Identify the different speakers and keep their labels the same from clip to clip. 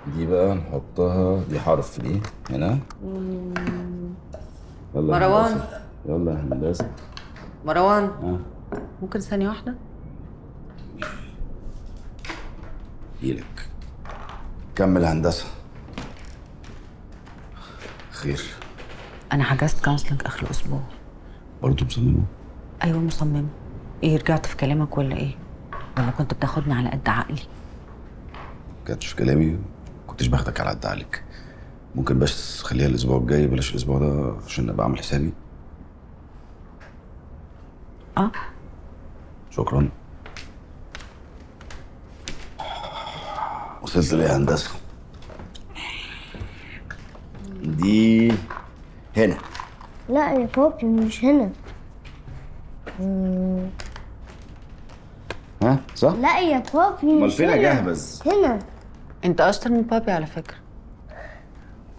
Speaker 1: دي بقى نحطها، دي حرف دي هنا. يلا يا
Speaker 2: مروان.
Speaker 1: هندسة، يلا يا هندسة.
Speaker 2: مروان،
Speaker 1: ها،
Speaker 2: ممكن ثانية واحدة؟
Speaker 1: جيلك. كمل هندسة. خير.
Speaker 2: أنا حجزت كونسلنج آخر الأسبوع.
Speaker 1: برضه مصممة؟
Speaker 2: أيوة مصممة. إيه، رجعت في كلامك ولا إيه؟ ولا كنت بتاخدني على قد عقلي؟
Speaker 1: كانتش في كلامي، كنتش باخدك على قد عليك. ممكن بس خليها الأسبوع الجاي، بلاش الأسبوع ده عشان أبقى أعمل حسابي.
Speaker 2: آه.
Speaker 1: شكرا. وصلت ليه يا هندسة؟ دي هنا.
Speaker 3: لا يا بابي مش هنا.
Speaker 1: ها صح؟
Speaker 3: لا يا بابي
Speaker 1: امال
Speaker 3: مش
Speaker 1: فين
Speaker 3: هنا.
Speaker 1: اجهبز؟
Speaker 3: هنا.
Speaker 2: أنت أشطر من بابي على فكرة.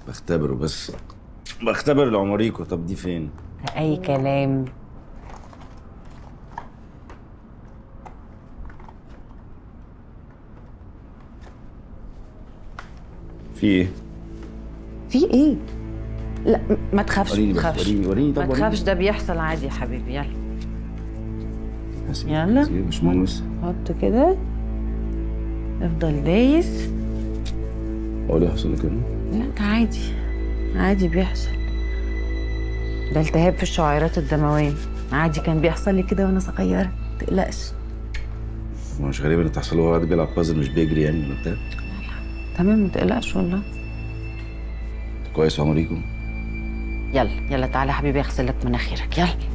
Speaker 1: بختبره بس، بختبر العماريكو. طب دي فين؟
Speaker 2: أي كلام.
Speaker 1: في ايه؟
Speaker 2: في إيه؟ لا ما تخافش،
Speaker 1: وريني
Speaker 2: ما
Speaker 1: بس،
Speaker 2: تخافش.
Speaker 1: وريني. طب
Speaker 2: ما
Speaker 1: وريني.
Speaker 2: تخافش، ده بيحصل عادي يا حبيبي. يلا
Speaker 1: هسيب-
Speaker 2: يلا.
Speaker 1: هسيب يا باشمهندس.
Speaker 2: حط كده، افضل دايس.
Speaker 1: هو اللي يحصل كده؟
Speaker 2: لا ده عادي، عادي بيحصل. ده التهاب في الشعيرات الدموية، عادي كان بيحصل لي كده وانا صغيرة، متقلقش.
Speaker 1: مش غريب ان تحصل له وهو قاعد بيلعب بازل مش بيجري يعني ولا بتاع؟
Speaker 2: تمام متقلقش والله.
Speaker 1: كويس يا عمريكو.
Speaker 2: يلا يلا تعالى يا حبيبي اغسل لك مناخيرك، يلا.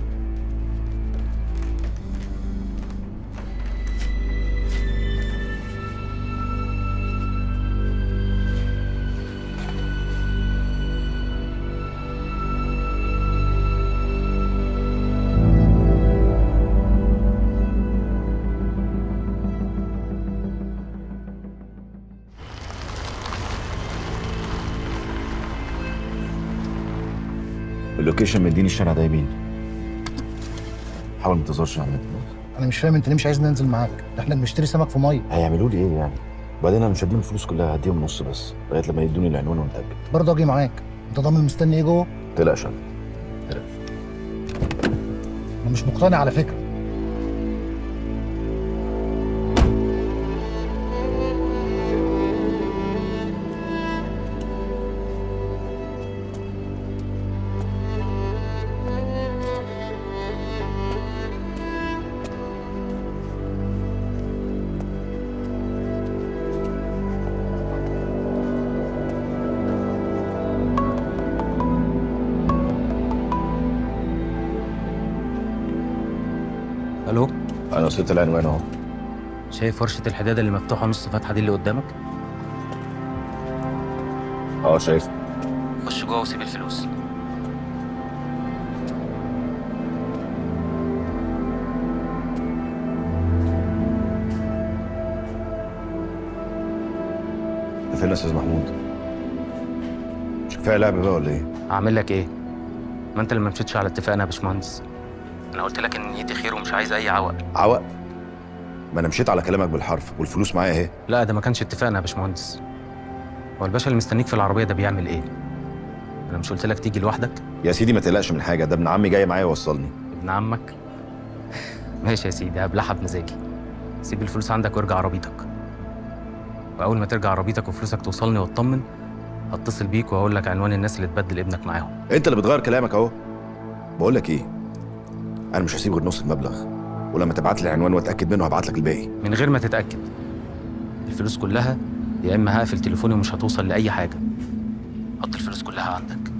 Speaker 1: اللوكيشن مديني الشارع ده يمين. حاول ما تظهرش يا عماد.
Speaker 4: انا مش فاهم انت ليه مش عايز ننزل معاك؟ ده احنا بنشتري سمك في ميه.
Speaker 1: هيعملوا لي ايه يعني؟ وبعدين انا مش هديهم الفلوس كلها، هديهم نص بس لغايه لما يدوني العنوان ونتاكد.
Speaker 4: برضه اجي معاك؟ انت ضامن مستني ايه جوه؟
Speaker 1: ما تقلقش انا. ما تقلقش.
Speaker 4: انا مش مقتنع على فكره.
Speaker 5: الو،
Speaker 1: انا وصلت العنوان اهو.
Speaker 5: شايف ورشة الحدادة اللي مفتوحة نص فتحة دي اللي قدامك؟
Speaker 1: اه شايف.
Speaker 5: خش جوه وسيب الفلوس.
Speaker 1: ده فين يا استاذ محمود؟ مش كفايه لعب بقى ولا ايه؟
Speaker 5: اعمل لك ايه؟ ما انت اللي ما مشيتش على اتفاقنا يا باشمهندس. انا قلت لك ان نيتي خير ومش عايز اي عوق.
Speaker 1: عوق؟ ما انا مشيت على كلامك بالحرف والفلوس معايا اهي.
Speaker 5: لا ده ما كانش اتفاقنا يا باشمهندس. هو الباشا اللي مستنيك في العربية ده بيعمل ايه؟ انا مش قلت لك تيجي لوحدك؟
Speaker 1: يا سيدي ما تقلقش من حاجه، ده ابن عمي جاي معايا يوصلني.
Speaker 5: ابن عمك؟ ماشي يا سيدي، هبلعها بمزاجي. سيب الفلوس عندك وارجع عربيتك. واول ما ترجع عربيتك وفلوسك توصلني واطمن، هتصل بيك وهقول لك عنوان الناس اللي تبدل ابنك معاهم.
Speaker 1: انت اللي بتغير كلامك اهو. بقول لك ايه، انا مش هسيب غير نص المبلغ، ولما تبعت لي العنوان واتاكد منه هبعت لك الباقي.
Speaker 5: من غير ما تتأكد. الفلوس كلها، يا إما هقفل تليفوني ومش هتوصل لأي حاجة. حط الفلوس كلها عندك.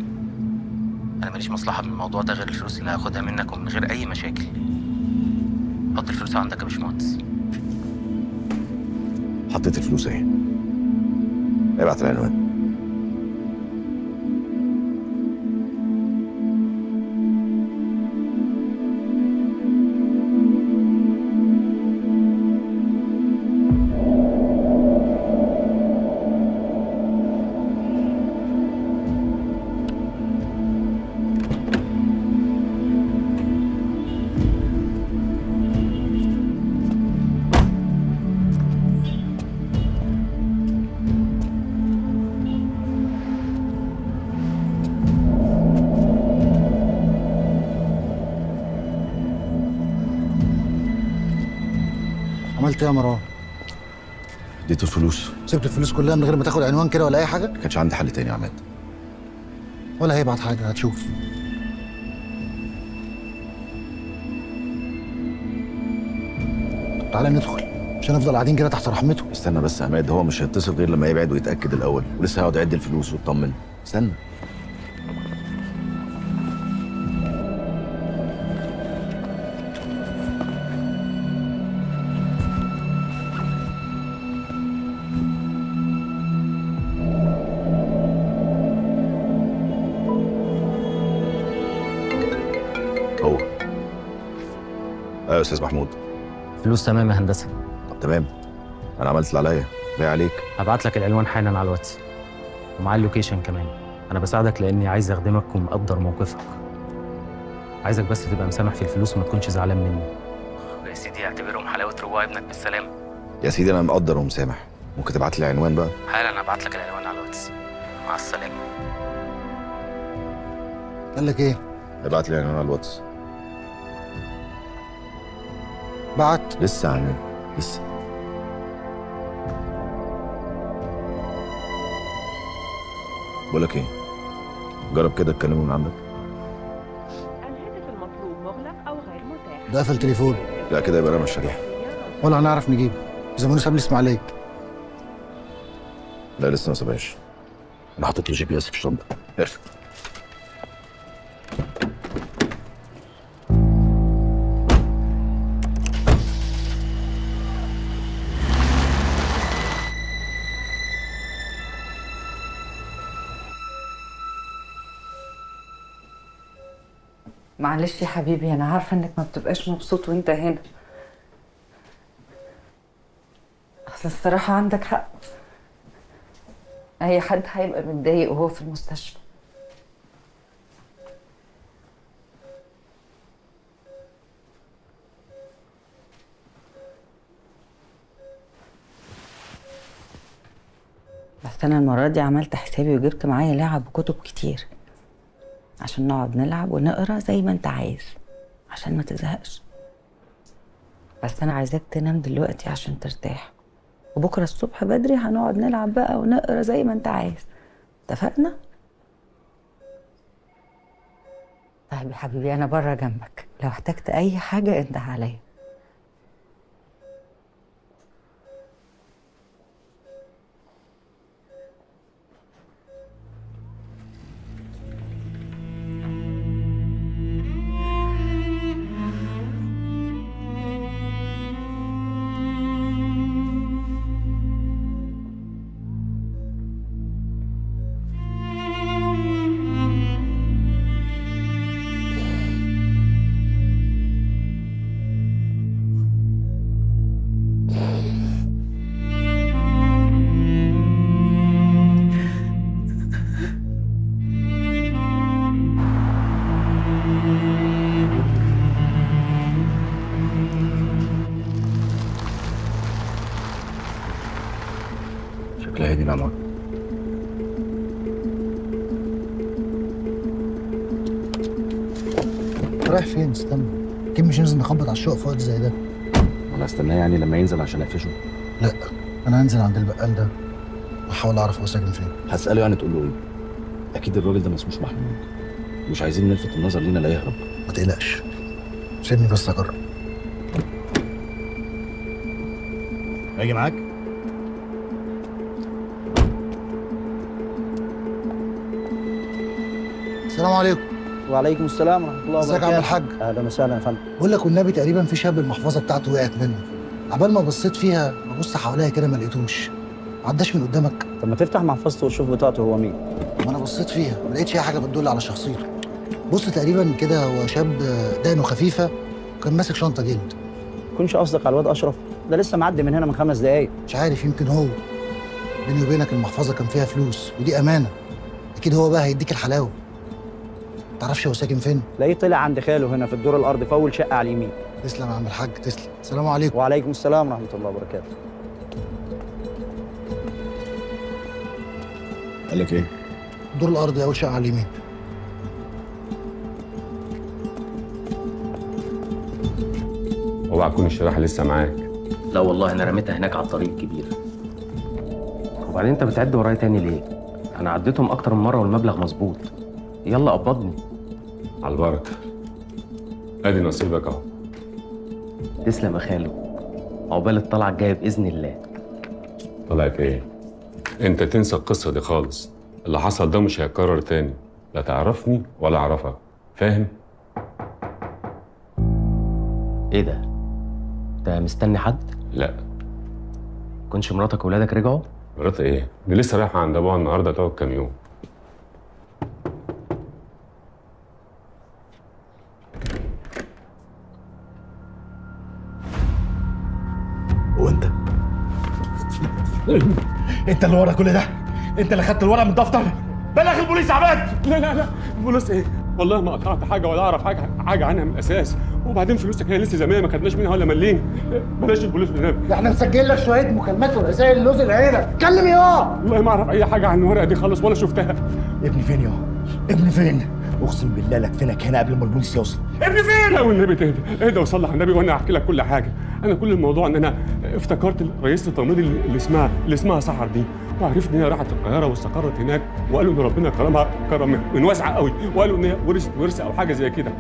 Speaker 5: أنا ماليش مصلحة من الموضوع ده غير الفلوس اللي هاخدها منك ومن غير أي مشاكل. حط الفلوس عندك يا باشمهندس.
Speaker 1: حطيت الفلوس اهي. ابعت العنوان.
Speaker 4: عملت ايه يا مروان؟
Speaker 1: اديته الفلوس.
Speaker 4: سبت الفلوس كلها من غير ما تاخد عنوان كده ولا اي حاجه؟
Speaker 1: ما كانش عندي حل تاني يا عماد.
Speaker 4: ولا هيبعت حاجه، هتشوف. طب تعالى ندخل، مش هنفضل قاعدين كده تحت رحمته.
Speaker 1: استنى بس يا عماد، هو مش هيتصل غير لما يبعد ويتاكد الاول، ولسه هيقعد يعد الفلوس ويطمن. استنى. هو ايوه يا استاذ محمود.
Speaker 5: فلوس تمام يا هندسه.
Speaker 1: طب تمام، انا عملت اللي عليا. باقي عليك.
Speaker 5: هبعت لك العنوان حالا على الواتس ومعاه اللوكيشن كمان. انا بساعدك لاني عايز اخدمك ومقدر موقفك. عايزك بس تبقى مسامح في الفلوس وما تكونش زعلان مني. يا سيدي اعتبرهم حلاوه رجوع ابنك بالسلامه.
Speaker 1: يا سيدي انا مقدر ومسامح. ممكن تبعت لي العنوان بقى؟
Speaker 5: حالا هبعت لك العنوان على الواتس. مع السلامه.
Speaker 4: قال لك ايه؟
Speaker 1: ابعت لي العنوان على الواتس.
Speaker 4: بعت.
Speaker 1: لسه يا عماد، لسه. بقول لك ايه، جرب كده تكلمه من عندك.
Speaker 6: الهاتف المطلوب مغلق أو غير متاح.
Speaker 4: ده قفل تليفون.
Speaker 1: لا كده يبقى رمى الشريحه.
Speaker 4: ولا هنعرف نجيبه، زمانه ساب لي اسماعيليه.
Speaker 1: لا لسه ما سابهاش. انا حاطط له جي بي اس في الشنطه. ارفع.
Speaker 2: معلش يا حبيبي، انا عارفه انك ما بتبقاش مبسوط وانت هنا. اصل الصراحه عندك حق، اي حد هيبقى متضايق وهو في المستشفى. بس انا المره دي عملت حسابي وجبت معايا لعب وكتب كتير عشان نقعد نلعب ونقرا زي ما انت عايز، عشان ما تزهقش. بس انا عايزاك تنام دلوقتي عشان ترتاح، وبكره الصبح بدري هنقعد نلعب بقى ونقرا زي ما انت عايز. اتفقنا؟ طيب يا حبيبي، انا بره جنبك، لو احتجت اي حاجه انده عليا.
Speaker 1: شكلها هدي نعمة.
Speaker 4: رايح فين؟ استنى، اكيد مش ننزل نخبط على الشقق في وقت زي ده.
Speaker 1: انا استناه يعني لما ينزل عشان اقفشه؟
Speaker 4: لا، انا هنزل عند البقال ده واحاول اعرف هو ساكن فين.
Speaker 1: هسأله يعني تقول له ايه؟ اكيد الراجل ده ما اسموش محمود، مش عايزين نلفت النظر لينا لا يهرب.
Speaker 4: ما تقلقش، سيبني بس اجرب.
Speaker 1: اجي معاك؟
Speaker 4: السلام عليكم.
Speaker 7: وعليكم السلام ورحمة الله وبركاته.
Speaker 4: ازيك يا عم الحاج؟
Speaker 7: أهلا وسهلا يا فندم.
Speaker 4: بقول لك والنبي تقريبا في شاب المحفظه بتاعته وقعت منه. عبال ما بصيت فيها ببص حواليا كده ما لقيتوش. ما عداش من قدامك؟
Speaker 7: طب ما تفتح محفظته وتشوف بطاقته هو مين؟
Speaker 4: وانا بصيت فيها ما لقيتش اي حاجه بتدل على شخصيته. بص تقريبا كده هو شاب دقنه خفيفه وكان ماسك شنطه جلد.
Speaker 7: يكونش قصدك على الواد أشرف؟ ده لسه معدي من هنا من 5 دقايق.
Speaker 4: مش عارف، يمكن هو. بيني وبينك المحفظه كان فيها فلوس ودي امانه، اكيد هو بقى هيديك الحلاوه. تعرفش هو ساكن فين؟
Speaker 7: تلاقيه طلع عند خاله هنا في الدور الأرضي في أول شقة على اليمين.
Speaker 4: تسلم يا عم الحاج، تسلم. السلام عليكم.
Speaker 7: وعليكم السلام ورحمة الله وبركاته.
Speaker 1: قال لك ايه؟
Speaker 4: الدور الارضي اول شقه على اليمين.
Speaker 8: اوعى تكون الشريحه لسه معاك.
Speaker 5: لا والله انا رميتها هناك على الطريق الكبير. وبعدين انت بتعد ورايا تاني ليه؟ انا عديتهم اكتر من مره والمبلغ مظبوط. يلا قبضني.
Speaker 8: على البركه. ادي نصيبك اهو.
Speaker 5: تسلم يا خالو. عقبال الطلعه الجايه باذن الله.
Speaker 8: طلعت ايه؟ انت تنسى القصه دي خالص. اللي حصل ده مش هيتكرر تاني. لا تعرفني ولا اعرفك. فاهم؟
Speaker 5: ايه ده؟ انت مستني حد؟
Speaker 8: لا.
Speaker 5: كنش مراتك وولادك رجعوا؟
Speaker 8: مرات ايه؟ دي لسه رايحه عند ابوها النهارده تقعد كام يوم.
Speaker 1: وانت
Speaker 9: انت اللي ورا كل ده؟ انت اللي خدت الورق من الدفتر؟ بلغ البوليس يا عماد.
Speaker 8: لا البوليس ايه؟ والله ما قطعت حاجه ولا اعرف حاجه عنها من الاساس. وبعدين فلوسك هي لسه زي ما هي، ما خدناش منها ولا مليم. بلاش البوليس بالنبي.
Speaker 4: احنا مسجل لك شويه مكالمات ورسائل لوز العيله، اتكلم يا
Speaker 8: والله ما اعرف اي حاجه عن الورقه دي خالص ولا شفتها.
Speaker 9: ابني فين يا؟ ابني فين؟ اقسم بالله لكفنك هنا قبل ما البوليس يوصل. ابني فين؟
Speaker 8: لا والنبي اهدى وصلي على النبي وانا هحكي لك كل حاجه. انا كل الموضوع ان انا افتكرت رئيسه التمريض اللي اسمها سحر دي، وعرفت ان هي راحت القاهره واستقرت هناك، وقالوا ان ربنا كرمها كرم من واسعه قوي، وقالوا ان هي ورثت ورثه او حاجه زي كده.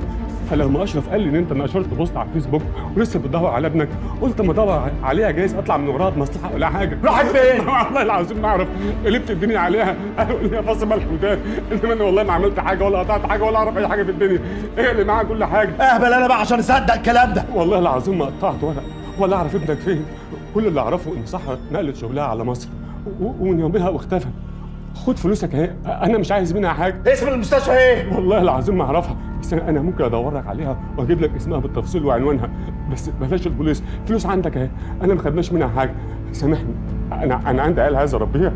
Speaker 8: فلما اشرف قال لي ان انت نشرت بوست على الفيسبوك ولسه بتدور على ابنك، قلت ما ادور عليها جايز اطلع من وراها بمصلحه ولا حاجه.
Speaker 9: راحت فين؟
Speaker 8: والله العظيم ما اعرف. قلبت الدنيا عليها، قالوا ان هي فص ملح ودان، انما انا والله ما عملت حاجه ولا قطعت حاجه ولا اعرف اي حاجه في الدنيا. هي اللي معاها كل حاجه.
Speaker 9: اهبل انا بقى عشان اصدق الكلام ده.
Speaker 8: والله العظيم ما قطعت ولا اعرف ابنك فين. كل اللي اعرفه ان سحر نقلت شغلها على مصر ومن يومها واختفى. خد فلوسك اهي، انا مش عايز منها حاجه.
Speaker 9: اسم المستشفى ايه؟
Speaker 8: والله العظيم ما اعرفها، بس انا ممكن ادور لك عليها واجيب لك اسمها بالتفصيل وعنوانها، بس بلاش البوليس. فلوس عندك اهي، انا ما خدناش منها حاجه. سامحني، انا عندي عيال عايز اربيها.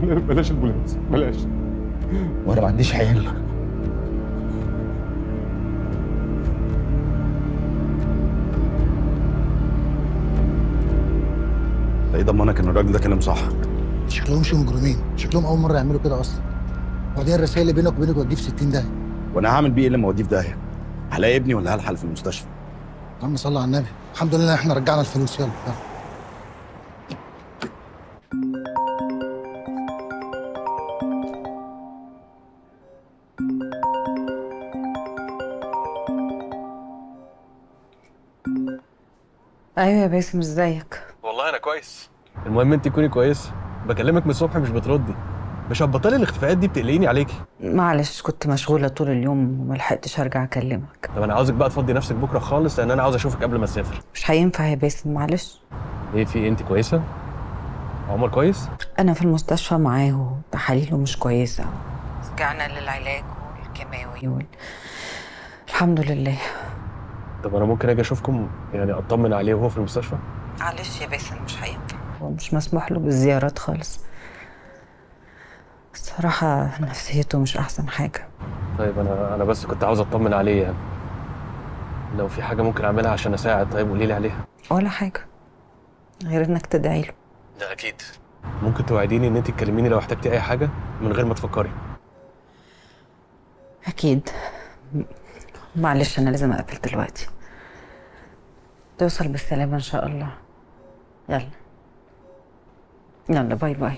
Speaker 8: بلاش البوليس بلاش.
Speaker 9: وانا ما عنديش عيال.
Speaker 1: ايه ضمنك ان الراجل ده كلام صح؟
Speaker 4: شكلهم مش مجرمين، شكلهم اول مره يعملوا كده اصلا. وبعدين الرسائل اللي بينك وبينك وديه في 60 داهيه.
Speaker 1: وانا هعمل بيه ايه لما اوديه في داهيه؟ هلاقي ابني ولا هلحق في المستشفى؟
Speaker 4: يا عم صلي على النبي، الحمد لله احنا رجعنا الفلوس. يلا.
Speaker 2: ايوه يا باسم، ازيك؟
Speaker 10: والله انا كويس. المهم انت تكوني كويسه. بكلمك من الصبح مش بتردي. مش هتبطلي الاختفاءات دي، بتقلقيني عليكي.
Speaker 2: معلش كنت مشغوله طول اليوم وملحقتش ارجع اكلمك.
Speaker 10: طب انا عاوزك بقى تفضي نفسك بكره خالص، لان انا عاوز اشوفك قبل ما اسافر.
Speaker 2: مش هينفع يا باسم، معلش.
Speaker 10: ايه في انت كويسه؟ عمر كويس؟
Speaker 2: انا في المستشفى معاه وتحاليله مش كويسه. رجعنا للعلاج والكيماوي الحمد لله.
Speaker 10: طب انا ممكن اجي اشوفكم، يعني اطمن عليه وهو في المستشفى؟
Speaker 2: معلش يا باسم مش هينفع، هو مش مسموح له بالزيارات خالص. الصراحه نفسيته مش احسن حاجه.
Speaker 10: طيب انا بس كنت عاوز اطمن عليه يعني. لو في حاجه ممكن اعملها عشان اساعد، طيب قولي لي عليها.
Speaker 2: ولا حاجه غير انك تدعي له.
Speaker 10: ده اكيد. ممكن توعديني ان انت تكلميني لو احتجتي اي حاجه من غير ما تفكري؟
Speaker 2: اكيد. معلش انا لازم اقفل دلوقتي. توصل بالسلامه ان شاء الله. يلا باي باي.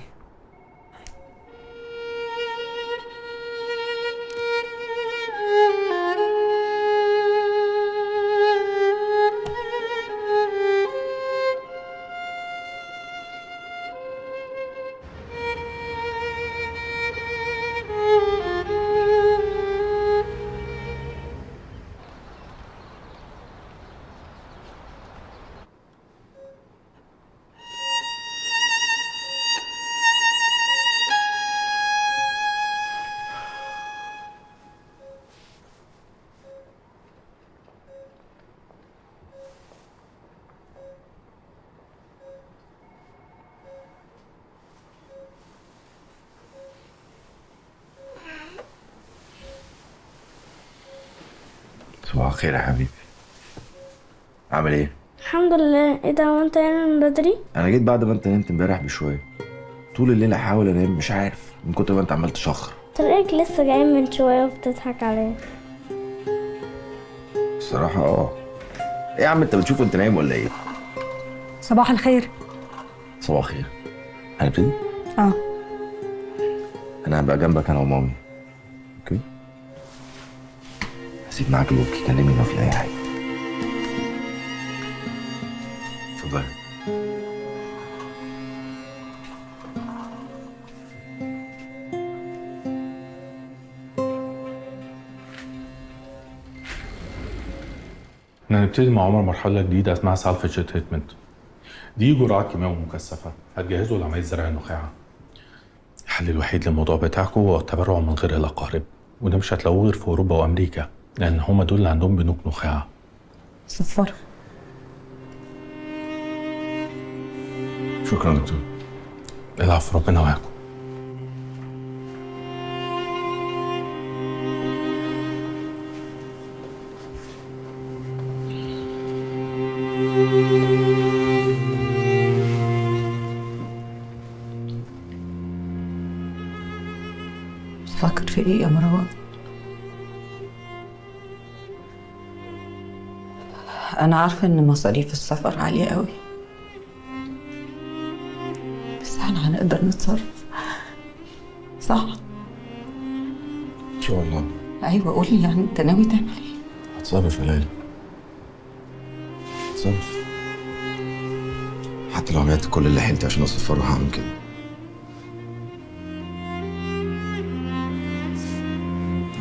Speaker 1: صباح الخير يا حبيبي. عامل ايه؟
Speaker 3: الحمد لله. ايه ده، هو انت يعني من بدري؟
Speaker 1: انا جيت بعد ما انت نمت امبارح بشويه. طول الليل احاول انام مش عارف من كتر ما انت عمال تشخر.
Speaker 3: تلاقيك لسه جاي من شويه وبتضحك عليا.
Speaker 1: الصراحه ايه يا عم، انت بتشوف انت نايم ولا ايه؟
Speaker 11: صباح الخير.
Speaker 1: صباح الخير. هنبتدي؟
Speaker 11: اه
Speaker 1: انا هبقى جنبك انا ومامي. اوكي؟ هسيب معاك الوكي، كلمني لو في اي حاجه. اتفضلي.
Speaker 12: احنا هنبتدي مع عمر مرحلة جديدة اسمها سالفج تريتمنت. دي جرعات كيماوي مكثفة هتجهزوا لعملية زرع النخاع. الحل الوحيد للموضوع بتاعكم هو التبرع من غير الأقارب، وده مش هتلاقوه غير في أوروبا وأمريكا، لأن هما دول اللي عندهم بنوك نخاع.
Speaker 2: صفر.
Speaker 1: شكرا يا دكتور.
Speaker 12: العفو، ربنا معاكم.
Speaker 2: فاكر في ايه يا مروان؟ انا عارفه ان مصاريف السفر عاليه قوي، بس احنا هنقدر نتصرف، صح؟
Speaker 1: ان شاء الله.
Speaker 2: ايوه قولي، يعني انت ناوي تعمل ايه؟
Speaker 1: هتصرف يا ليلى، هتصرف. حتى لو عملت كل اللي حيلتي عشان اصفر هعمل كده.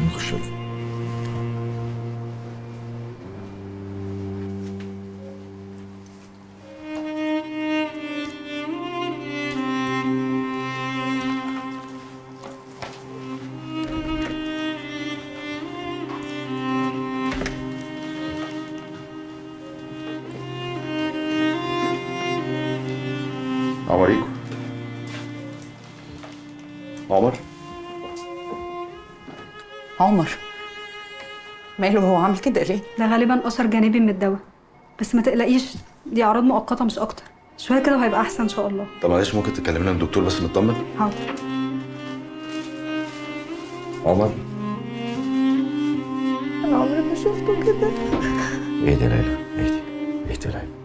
Speaker 1: نخش له. عمريكو.
Speaker 11: عمر ماله هو عامل كده ليه؟ ده غالبا اثر جانبي من الدواء، بس ما تقلقيش، دي اعراض مؤقته مش اكتر، شويه كده وهيبقى احسن ان شاء الله.
Speaker 1: طب معلش ممكن تكلمنا الدكتور بس نطمن؟
Speaker 11: حاضر.
Speaker 1: عمر.
Speaker 3: انا عمري ما شفته كده.
Speaker 1: اهدي يا ليلى، اهدي اهدي يا ليلى.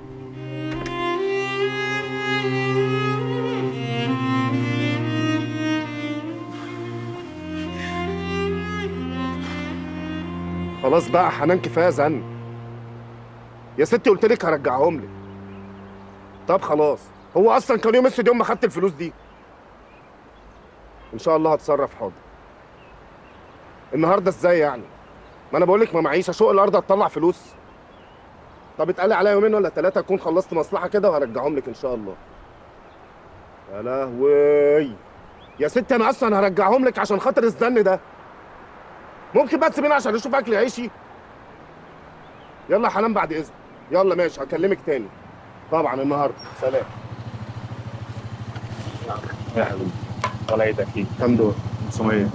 Speaker 13: خلاص بقى حنان، كفايه زن يا ستي، قلت لك هرجعهم لك. طب خلاص، هو اصلا كان يوم اسود يوم ما خدت الفلوس دي. ان شاء الله هتصرف حاضر. النهارده ازاي يعني؟ ما انا بقول لك ما معيش اشق الارض هتطلع فلوس. طب اتقلي عليا يومين ولا 3 اكون خلصت مصلحه كده وهرجعهم لك ان شاء الله. يا لهوي يا ستي، انا اصلا هرجعهم لك عشان خاطر الزن ده. ممكن بقى تسيبيني عشان اشوف اكل عيشي؟ يلا يا حنان بعد اذنك. يلا ماشي، هكلمك تاني طبعا النهارده. سلام
Speaker 10: يا حبيبي. ولا ايدك ايه؟
Speaker 13: كام دول؟
Speaker 10: 500.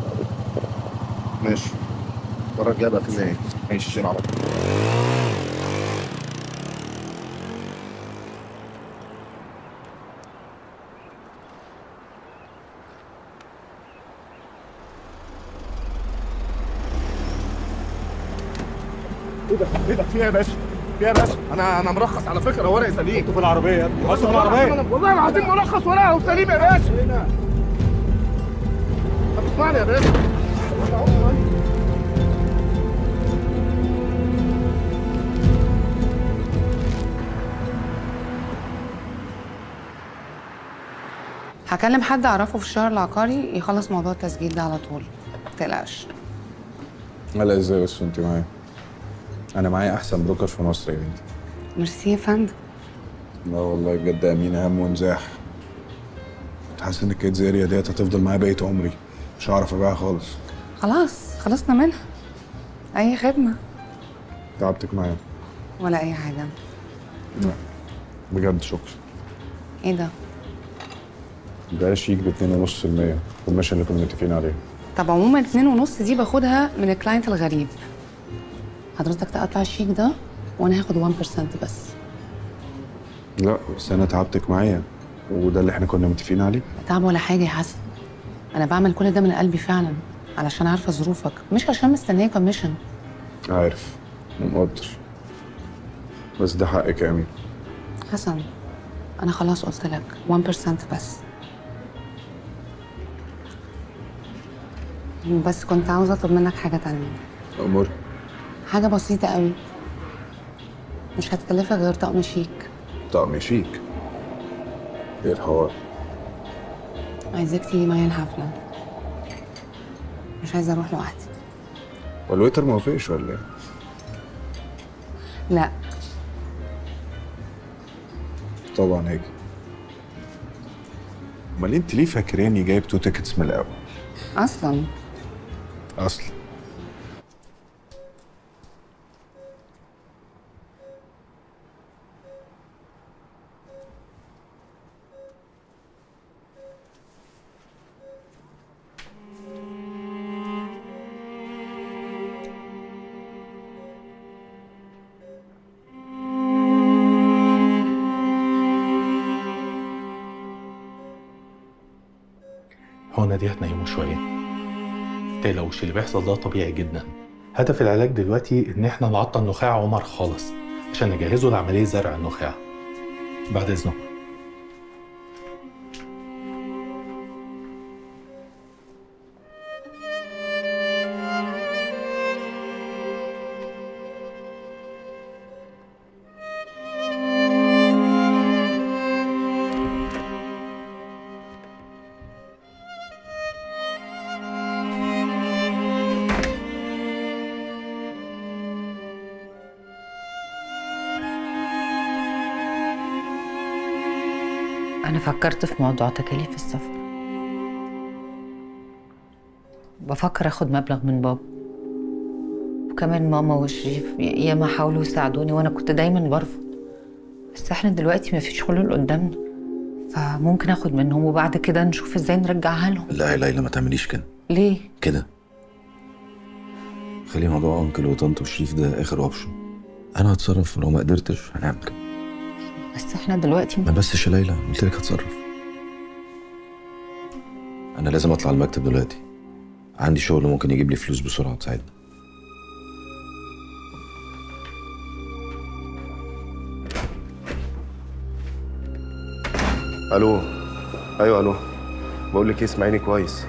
Speaker 13: ماشي، المره الجايه بقى في ايه؟
Speaker 10: ماشي شيل على طول.
Speaker 13: ايه ده في ايه يا باشا؟ في ايه يا باشا؟ انا مرخص على فكره، ورقي سليم.
Speaker 10: انتوا في العربيه يا ابني، بصوا في العربيه.
Speaker 13: والله العظيم مرخص ورقي وسليم يا باشا. طب اسمعني يا باشا.
Speaker 14: هكلم حد اعرفه في الشهر العقاري يخلص موضوع التسجيل ده على طول، متقلقش.
Speaker 15: لا ازاي بس انت معايا؟ انا معايا احسن بروكر في مصر يا بنتي.
Speaker 14: ميرسي يا فندم.
Speaker 15: لا والله بجد امينه هم ونزاح. كنت حاسس ان الكيدز اريا ديت هتفضل معايا بقيه عمري، مش هعرف ابيعها خالص.
Speaker 14: خلاص خلصنا منها. اي خدمه.
Speaker 15: تعبتك معايا.
Speaker 14: ولا اي حاجه.
Speaker 15: لا بجد شكرا.
Speaker 14: ايه ده؟
Speaker 15: ده شيك ب 2.5% الكوميشن اللي كنا متفقين عليه.
Speaker 14: طب عموما 2.5 دي باخدها من الكلاينت الغريب. حضرتك تقطع الشيك ده وانا هاخد 1% بس.
Speaker 15: لا بس انا تعبتك معايا وده اللي احنا كنا متفقين عليه.
Speaker 14: تعب ولا حاجه يا حسن، انا بعمل كل ده من قلبي فعلا علشان عارفه ظروفك، مش عشان مستنيه كوميشن.
Speaker 15: عارف، مقدر، بس ده حقك يا امين.
Speaker 14: حسن انا خلاص قلت لك 1% بس. بس كنت عاوزه اطلب منك حاجه تانية.
Speaker 15: امور.
Speaker 14: حاجه بسيطه قوي، مش هتكلفك غير طقم شيك.
Speaker 15: طقم شيك؟ ايه الحوار؟
Speaker 14: عايزاك تيجي معايا الحفله، مش عايزه اروح لوحدي.
Speaker 15: والويتر ما وافقش ولا ايه؟
Speaker 14: لا
Speaker 15: طبعا هاجي. امال انت ليه فاكراني جايب 2 تيكتس من الاول؟
Speaker 14: اصلا
Speaker 12: هو نادية هتنيمه شوية، متقلقوش اللي بيحصل ده طبيعي جدا. هدف العلاج دلوقتي ان احنا نعطل نخاع عمر خالص عشان نجهزه لعملية زرع النخاع. بعد اذنك.
Speaker 2: أنا فكرت في موضوع تكاليف السفر، بفكر أخد مبلغ من بابا، وكمان ماما وشريف ياما حاولوا يساعدوني وأنا كنت دايما برفض، بس احنا دلوقتي مفيش حلول قدامنا، فممكن أخد منهم وبعد كده نشوف ازاي نرجعها لهم.
Speaker 1: لا يا ليلى ما تعمليش كده.
Speaker 2: ليه؟
Speaker 1: كده خلي موضوع انكل وطنط وشريف ده آخر اوبشن. أنا هتصرف ولو ما قدرتش هنعمل كده.
Speaker 2: بس احنا دلوقتي
Speaker 1: ما بسش يا ليلى، قلت لك هتصرف. انا لازم اطلع المكتب دلوقتي، عندي شغل ممكن يجيب لي فلوس بسرعه تساعدني.
Speaker 13: الو. ايوه الو. بقول لك ايه، اسمعيني كويس.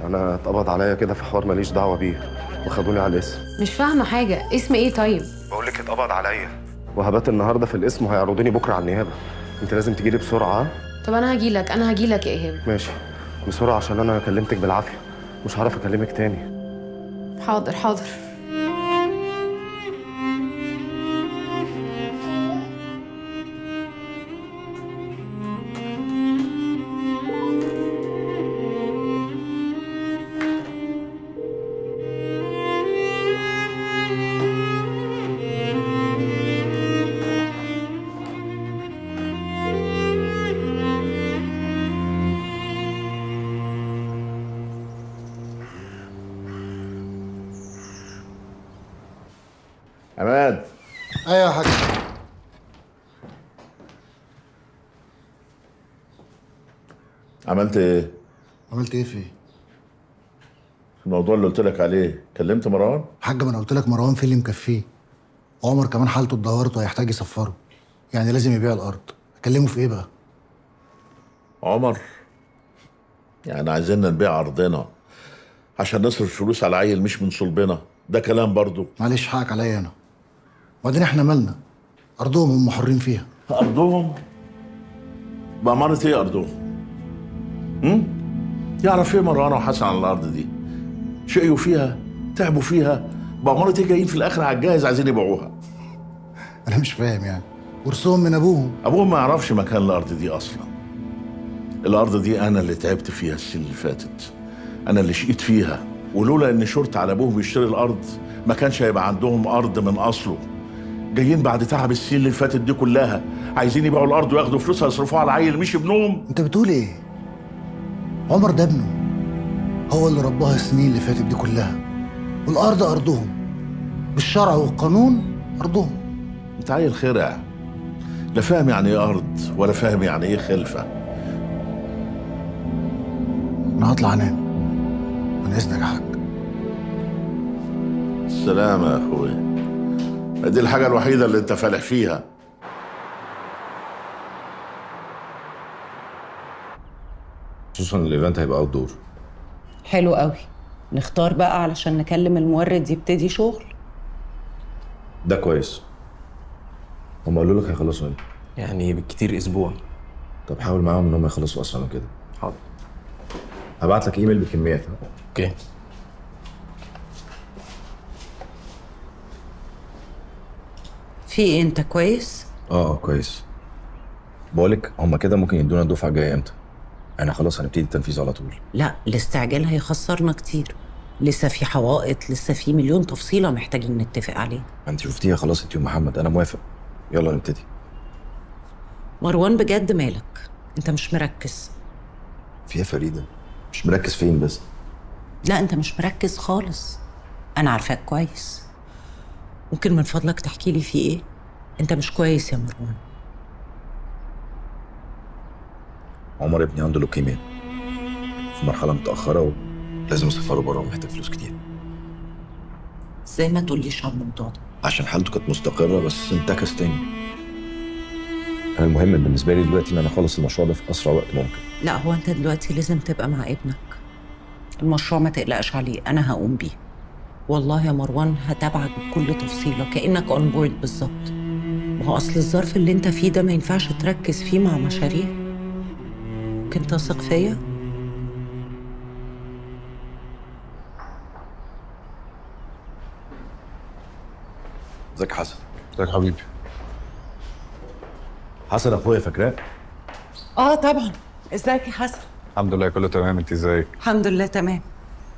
Speaker 13: انا اتقبض عليا كده في حوار ماليش دعوه بيه وخدوني على الاسم.
Speaker 14: مش فاهمه حاجه، اسم ايه طيب؟
Speaker 13: بقول لك اتقبض عليا وهبات النهارده في القسم وهيعرضوني بكره على النيابه. انت لازم تجيلي بسرعه.
Speaker 14: طب انا هجيلك يا ايهاب.
Speaker 13: ماشي بسرعه عشان انا كلمتك بالعافيه، مش هعرف اكلمك تاني.
Speaker 14: حاضر حاضر.
Speaker 9: عماد.
Speaker 4: ايوه يا حاج.
Speaker 9: عملت ايه؟
Speaker 4: عملت ايه في ايه؟
Speaker 9: الموضوع اللي قلت لك عليه، كلمت مروان؟
Speaker 4: حاج ما انا قلت لك مروان في اللي مكفيه. عمر كمان حالته اتدهورت وهيحتاج يسفره، يعني لازم يبيع الارض. اكلمه في ايه بقى؟
Speaker 9: عمر يعني عايزيننا نبيع ارضنا عشان نصرف فلوس على عيل مش من صلبنا، ده كلام برضو.
Speaker 4: معلش حقك عليا انا. وبعدين احنا مالنا؟ ارضهم هم حرين فيها.
Speaker 9: ارضهم؟ بأمانة ايه ارضهم؟ يعرف ايه مروان وحسن عن الارض دي؟ شقيوا فيها، تعبوا فيها، بأمانة ايه جايين في الاخر على الجاهز عايزين يبيعوها؟
Speaker 4: انا مش فاهم يعني، ورثهم من ابوهم.
Speaker 9: ابوهم ما يعرفش مكان الارض دي اصلا. الارض دي انا اللي تعبت فيها السنه اللي فاتت، انا اللي شقيت فيها، ولولا ان شرط على ابوهم يشتري الارض ما كانش هيبقى عندهم ارض من اصله. جايين بعد تعب السنين اللي فاتت دي كلها عايزين يبيعوا الارض وياخدوا فلوسها يصرفوها على عيل مش ابنهم.
Speaker 4: انت بتقول ايه؟ عمر ده ابنه، هو اللي رباها السنين اللي فاتت دي كلها، والارض ارضهم، بالشرع والقانون ارضهم.
Speaker 9: انت عيل خرع، لا فاهم يعني ايه ارض ولا فاهم يعني ايه خلفه.
Speaker 4: انا هطلع انام، من اذنك يا حاج.
Speaker 9: السلامة يا اخويا، دي الحاجة الوحيدة اللي انت فالح فيها.
Speaker 1: خصوصا الايفنت هيبقى اوت دور.
Speaker 16: حلو قوي. نختار بقى علشان نكلم المورد يبتدي شغل.
Speaker 1: ده كويس. هم قالوا لك هيخلصوا امتى؟
Speaker 10: يعني بالكتير اسبوع.
Speaker 1: طب حاول معاهم ان هم يخلصوا اسرع من كده.
Speaker 10: حاضر.
Speaker 1: هبعت لك ايميل بكميات.
Speaker 10: اوكي.
Speaker 16: في ايه، انت كويس؟
Speaker 1: كويس. بقولك هم كده ممكن يدونا الدفعه الجايه امتى؟ انا خلاص هنبتدي التنفيذ على طول.
Speaker 16: لا، الاستعجال هيخسرنا كتير. لسه في حوائط، لسه في مليون تفصيلة محتاجين نتفق عليها.
Speaker 1: انت شفتيها خلاص انت ومحمد، انا موافق. يلا نبتدي.
Speaker 16: مروان بجد مالك؟ انت مش مركز.
Speaker 1: في يا فريده؟ مش مركز فين بس؟
Speaker 16: لا، انت مش مركز خالص. انا عارفاك كويس. ممكن من فضلك تحكي لي في ايه؟ انت مش كويس يا مروان.
Speaker 1: عمر ابني عنده لوكيميا في مرحله متاخره ولازم اسافره بره ومحتاج فلوس كتير.
Speaker 16: ازاي ما تقوليش على الموضوع ده؟
Speaker 1: عشان حالته كانت مستقره بس انتكس تاني. انا المهم بالنسبه لي دلوقتي ان انا اخلص المشروع ده في اسرع وقت ممكن.
Speaker 16: لا، هو انت دلوقتي لازم تبقى مع ابنك. المشروع ما تقلقش عليه، انا هقوم بيه. والله يا مروان هتابعك بكل تفصيله كانك اون بورد بالظبط. ما هو اصل الظرف اللي انت فيه ده ما ينفعش تركز فيه مع مشاريع. ممكن تثق فيا؟
Speaker 1: ازيك يا حسن؟
Speaker 15: ازيك يا حبيبي؟
Speaker 1: حسن اخويا فاكراه؟
Speaker 16: طبعا. ازيك يا حسن؟
Speaker 15: الحمد لله كله تمام، انت ازيك؟
Speaker 16: الحمد لله تمام.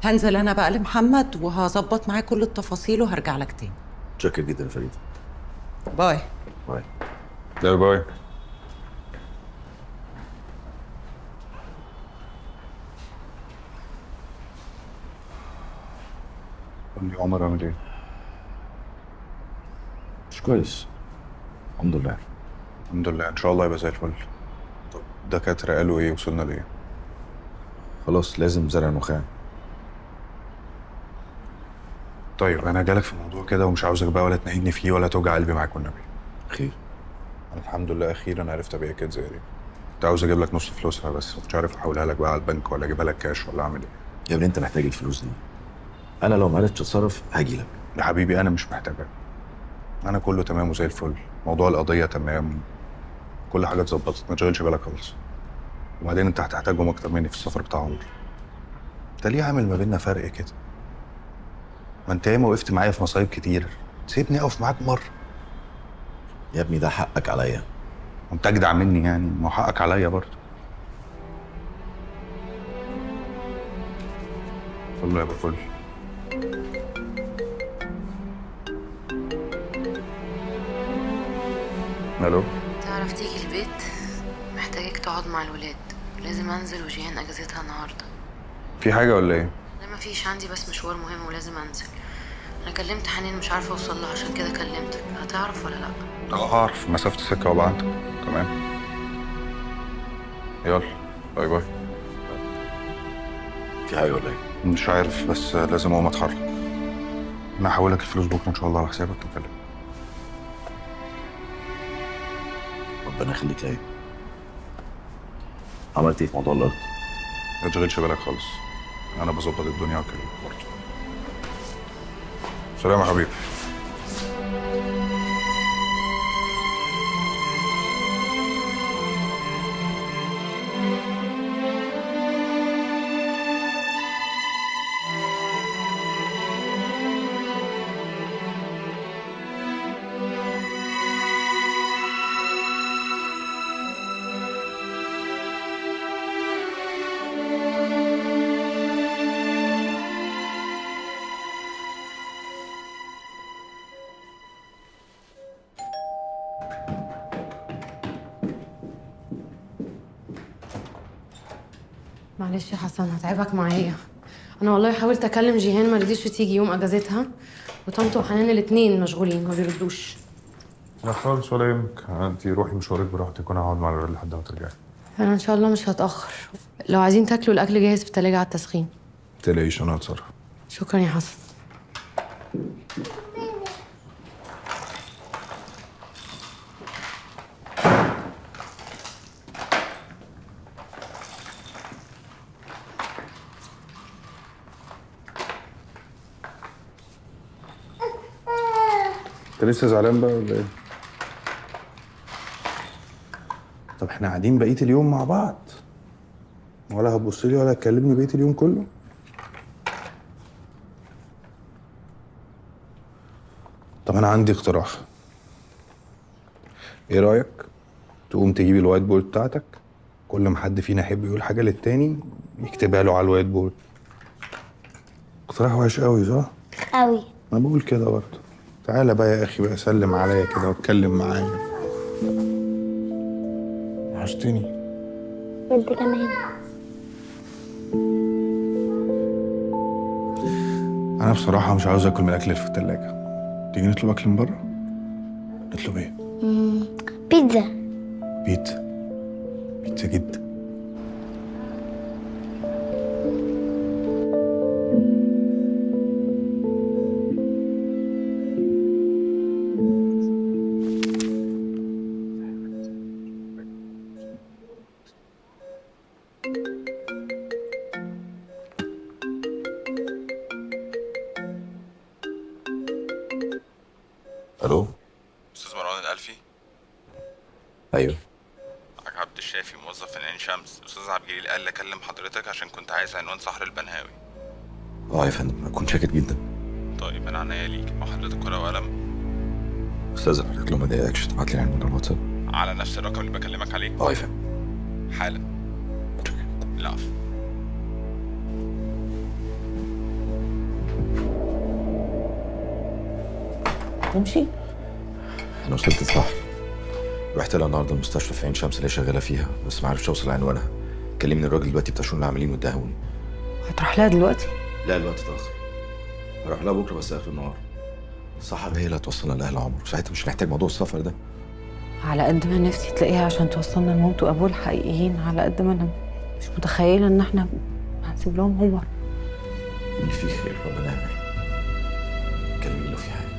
Speaker 16: هنزل انا بقى لمحمد وهظبط معاه كل التفاصيل وهرجع لك تاني.
Speaker 1: شاكر جدا يا فريد.
Speaker 16: باي.
Speaker 1: باي.
Speaker 15: باي باي. قول لي عمر عامل ايه؟
Speaker 1: مش كويس. الحمد لله.
Speaker 15: الحمد لله، ان شاء الله يبقى زي الفل. طب الدكاترة قالوا ايه؟ وصلنا لايه؟
Speaker 1: خلاص لازم زرع نخاع.
Speaker 15: طيب انا جالك في موضوع كده ومش عاوزك بقى ولا تنهيني فيه ولا توجع قلبي معاك والنبي.
Speaker 1: خير.
Speaker 15: انا الحمد لله اخيرا عرفت ابيع كده زي دي. كنت عاوز اجيب لك نص فلوسها بس مش عارف احولها لك بقى على البنك ولا اجيبها لك كاش ولا اعمل ايه.
Speaker 1: يا ابني انت محتاج الفلوس دي. انا لو ما عرفتش اتصرف هاجي لك.
Speaker 15: يا حبيبي انا مش محتاجك. انا كله تمام وزي الفل. موضوع القضيه تمام. كل حاجه اتظبطت، ما تشغلش بالك خالص. وبعدين انت هتحتاجهم اكتر مني في السفر بتاع عمر. انت ليه عامل ما بيننا فرق كده؟ ما انت ياما وقفت معايا في مصايب كتير، سيبني اقف معاك مره.
Speaker 1: يا ابني ده حقك عليا.
Speaker 15: وانت اجدع مني يعني، ما هو حقك عليا برضه. كله يبقى فل. الو.
Speaker 17: تعرف تيجي البيت؟ محتاجك تقعد مع الولاد. لازم انزل وجيهان اجازتها النهارده.
Speaker 15: في حاجه ولا ايه؟
Speaker 17: لا مفيش، عندي بس مشوار مهم ولازم انزل. انا كلمت حنين مش عارفه اوصل لها عشان كده كلمتك. هتعرف ولا لا؟
Speaker 15: هعرف، مسافه السكه وابقى عندك. تمام. يلا باي باي.
Speaker 1: في حاجه ولا ايه؟
Speaker 15: مش عارف بس لازم اقوم اتحرك. انا هحولك الفلوس بكره ان شاء الله على حسابك وكلمك.
Speaker 1: ربنا يخليك ليا. عملت ايه في موضوع الارض؟
Speaker 15: ما تشغلش بالك خالص، انا بظبط الدنيا وكلمك برضه. سلام يا حبيبي.
Speaker 18: معلش يا حسن هتعبك معايا. انا والله حاولت اكلم جيهان ما رضيتش تيجي يوم اجازتها، وطنط وحنان الاتنين مشغولين ما بيردوش.
Speaker 15: لا خالص ولا يهمك، انت روحي مشوارك براحتك وانا هقعد مع الولاد لحد ما ترجعي.
Speaker 18: انا ان شاء الله مش هتاخر. لو عايزين تاكلوا الاكل جاهز في التلاجة على التسخين.
Speaker 15: متقلقيش انا هتصرف.
Speaker 18: شكرا يا حسن.
Speaker 15: انت لسه زعلان بقى ولا ايه؟ طب احنا قاعدين بقيه اليوم مع بعض، ولا هتبص لي ولا هتكلمني بقيه اليوم كله؟ طب انا عندي اقتراح. ايه رايك تقوم تجيب الوايت بورد بتاعتك، كل ما حد فينا يحب يقول حاجه للتاني يكتبها له على الوايت بورد. اقتراح وحش قوي صح؟
Speaker 19: قوي.
Speaker 15: انا بقول كده برضه. تعالى بقى يا اخي بقى سلم عليا كده واتكلم معايا. وحشتني.
Speaker 19: وانت كمان.
Speaker 15: انا بصراحه مش عاوز اكل من الاكل اللي في التلاجة. تيجي نطلب اكل من بره؟ نطلب ايه؟
Speaker 19: بيتزا.
Speaker 15: بيتزا. بيتزا جدا.
Speaker 1: الو.
Speaker 15: استاذ مروان الألفي.
Speaker 1: ايوه.
Speaker 15: معاك عبد الشافي موظف في عين شمس. استاذ عبد الجليل قال لي اكلم حضرتك عشان كنت عايز عنوان صحر البنهاوي.
Speaker 1: يا فندم اكون شاكر جدا.
Speaker 15: طيب انا عنيا ليك. مع حضرتك ورقه وقلم؟
Speaker 1: استاذن حضرتك لو ما ضايقكش تبعت لي عنوان على الواتساب.
Speaker 15: على نفس الرقم اللي بكلمك عليه؟
Speaker 1: يا فندم.
Speaker 15: حالا. العفو.
Speaker 2: تمشي؟
Speaker 1: انا وصلت الصحر، رحت لها النهارده المستشفى في عين شمس اللي هي شغاله فيها، بس ما عرفتش اوصل لعنوانها. كلمني الراجل دلوقتي بتاع شؤون العاملين واداهوني.
Speaker 2: هتروح لها دلوقتي؟
Speaker 1: لا الوقت اتاخر، هروح لها بكره بس اخر النهار. سحر هي اللي هتوصلنا لاهل عمر، وساعتها مش هنحتاج موضوع السفر ده.
Speaker 2: على قد ما نفسي تلاقيها عشان توصلنا لمامته وابوه الحقيقيين، على قد ما انا مش متخيله ان احنا هنسيب لهم عمر.
Speaker 1: اللي فيه خير ربنا يعمل. كلميني لو في حاجه.